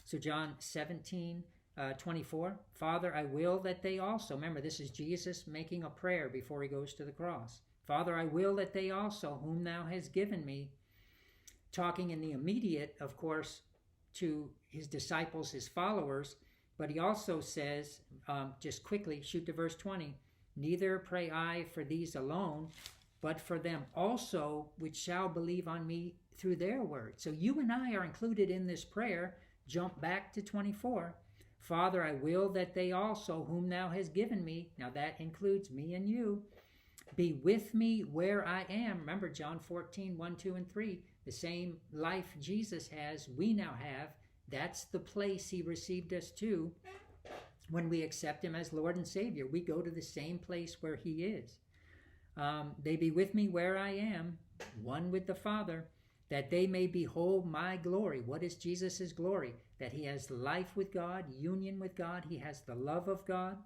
So John 17, 24, Father, I will that they also, remember this is Jesus making a prayer before he goes to the cross. Father, I will that they also, whom thou hast given me, talking in the immediate, of course, to his disciples, his followers, but he also says, just quickly, shoot to verse 20, neither pray I for these alone, but for them also which shall believe on me through their word. So you and I are included in this prayer. Jump back to 24. Father, I will that they also, whom thou hast given me, now that includes me and you, be with me where I am. Remember John 14, 1, 2, and 3. The same life Jesus has, we now have. That's the place he received us to when we accept him as Lord and Savior. We go to the same place where he is. They be with me where I am, one with the Father, that they may behold my glory. What is Jesus' glory? That he has life with God, union with God. He has the love of God,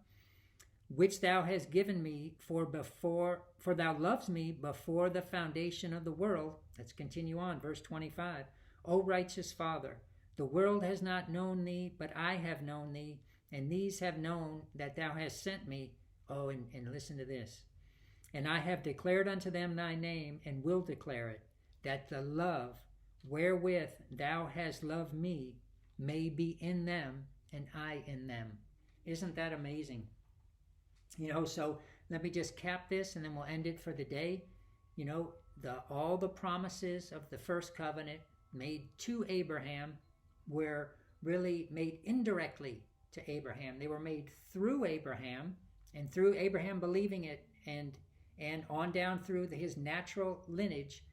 which thou hast given me, for thou lovest me before the foundation of the world. Let's continue on, verse 25. O righteous Father, the world has not known thee, but I have known thee, and these have known that thou hast sent me. Oh, and listen to this. And I have declared unto them thy name, and will declare it, that the love wherewith thou hast loved me may be in them, and I in them. Isn't that amazing? So let me just cap this, and then we'll end it for the day. All the promises of the first covenant made to Abraham were really made indirectly to Abraham. They were made through Abraham, and through Abraham believing it, and on down through his natural lineage,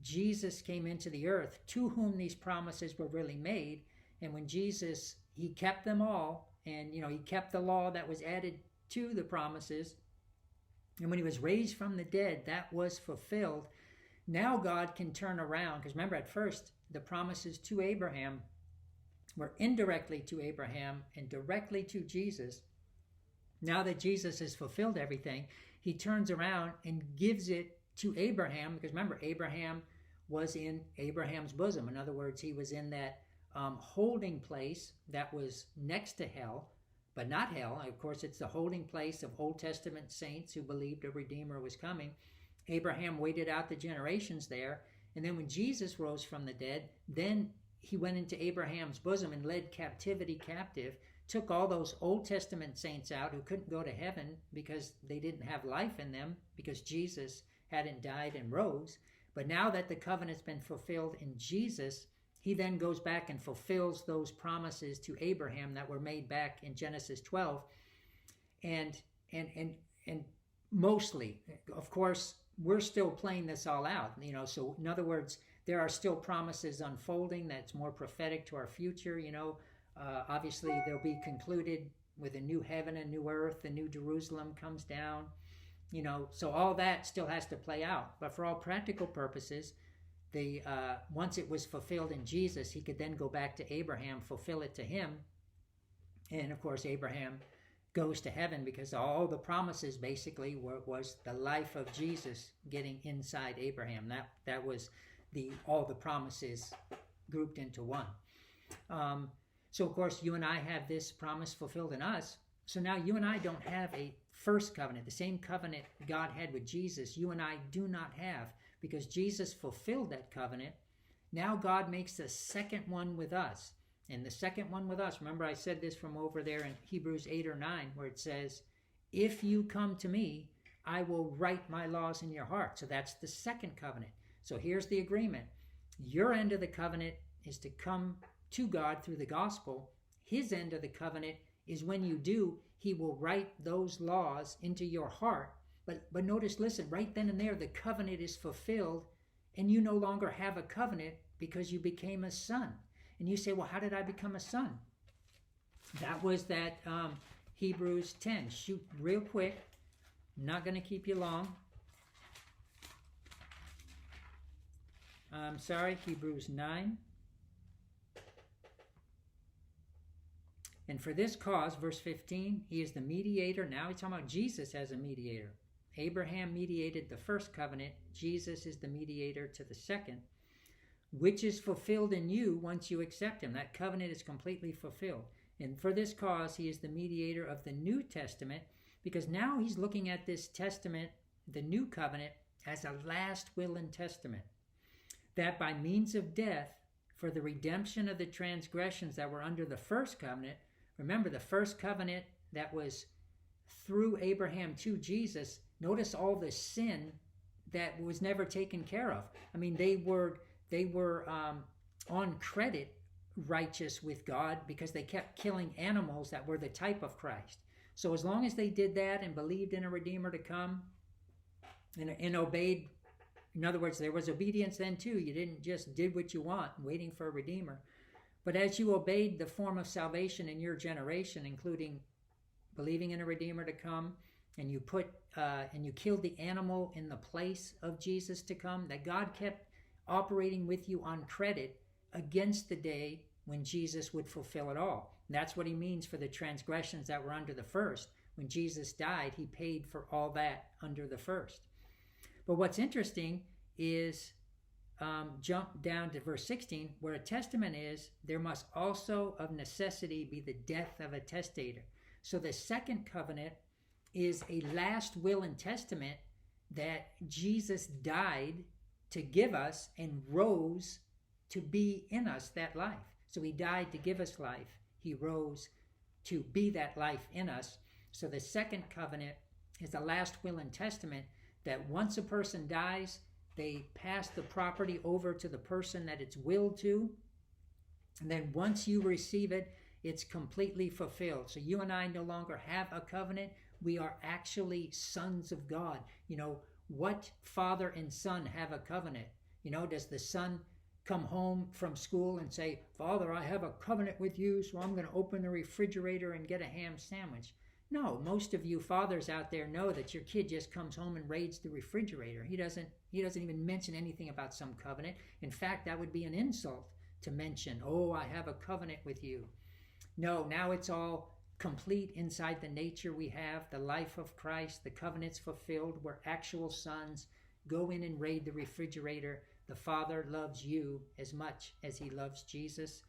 Jesus came into the earth, to whom these promises were really made. And when Jesus, he kept them all, and he kept the law that was added to the promises. And when he was raised from the dead, that was fulfilled. Now God can turn around, because remember, at first the promises to Abraham were indirectly to Abraham and directly to Jesus. Now that Jesus has fulfilled everything, he turns around and gives it to Abraham, because remember, Abraham was in Abraham's bosom. In other words, he was in that holding place that was next to hell, but not hell. Of course, it's the holding place of Old Testament saints who believed a Redeemer was coming. Abraham waited out the generations there, and then when Jesus rose from the dead, then he went into Abraham's bosom and led captivity captive, took all those Old Testament saints out who couldn't go to heaven because they didn't have life in them, because Jesus hadn't died and rose. But now that the covenant's been fulfilled in Jesus, he then goes back and fulfills those promises to Abraham that were made back in Genesis 12. And mostly, of course, we're still playing this all out. So in other words, there are still promises unfolding that's more prophetic to our future. Obviously, they'll be concluded with a new heaven and new earth. The new Jerusalem comes down. So all that still has to play out. But for all practical purposes, once it was fulfilled in Jesus, he could then go back to Abraham, fulfill it to him. And of course, Abraham goes to heaven because all the promises basically was the life of Jesus getting inside Abraham. That was all the promises grouped into one. So of course, you and I have this promise fulfilled in us. So now you and I don't have a first covenant. The same covenant God had with Jesus, you and I do not have, because Jesus fulfilled that covenant. Now God makes a second one with us. And the second one with us, remember I said this from over there in Hebrews 8 or 9, where it says, if you come to me, I will write my laws in your heart. So that's the second covenant. So here's the agreement. Your end of the covenant is to come to God through the gospel. His end of the covenant is when you do, he will write those laws into your heart. But notice, listen, right then and there, the covenant is fulfilled, and you no longer have a covenant because you became a son. And you say, well, how did I become a son? That was that Hebrews 10. Shoot real quick. I'm not going to keep you long. I'm sorry, Hebrews 9. And for this cause, verse 15, he is the mediator. Now he's talking about Jesus as a mediator. Abraham mediated the first covenant. Jesus is the mediator to the second. which is fulfilled in you once you accept him. That covenant is completely fulfilled. And for this cause, he is the mediator of the New Testament, because now he's looking at this testament, the new covenant, as a last will and testament, that by means of death, for the redemption of the transgressions that were under the first covenant. Remember, the first covenant that was through Abraham to Jesus, notice all the sin that was never taken care of. I mean, they were on credit righteous with God because they kept killing animals that were the type of Christ. So as long as they did that and believed in a Redeemer to come and obeyed, in other words, there was obedience then too. You didn't just did what you want, waiting for a Redeemer. But as you obeyed the form of salvation in your generation, including believing in a Redeemer to come, and you killed the animal in the place of Jesus to come, that God kept operating with you on credit against the day when Jesus would fulfill it all. And that's what he means for the transgressions that were under the first. When Jesus died, he paid for all that under the first. But what's interesting is jump down to verse 16, where a testament is, there must also of necessity be the death of a testator. So the second covenant is a last will and testament that Jesus died to give us and rose to be in us that life. So he died to give us life. He rose to be that life in us. So the second covenant is the last will and testament that once a person dies, they pass the property over to the person that it's willed to. And then once you receive it, it's completely fulfilled. So you and I no longer have a covenant. We are actually sons of God. You know, what father and son have a covenant? You know, does the son come home from school and say, Father, I have a covenant with you, so I'm going to open the refrigerator and get a ham sandwich? No, most of you fathers out there know that your kid just comes home and raids the refrigerator. He doesn't even mention anything about some covenant. In fact, that would be an insult to mention, oh, I have a covenant with you. No, now it's all complete inside the nature we have, the life of Christ, the covenant's fulfilled. We're actual sons. Go in and raid the refrigerator. The Father loves you as much as he loves Jesus.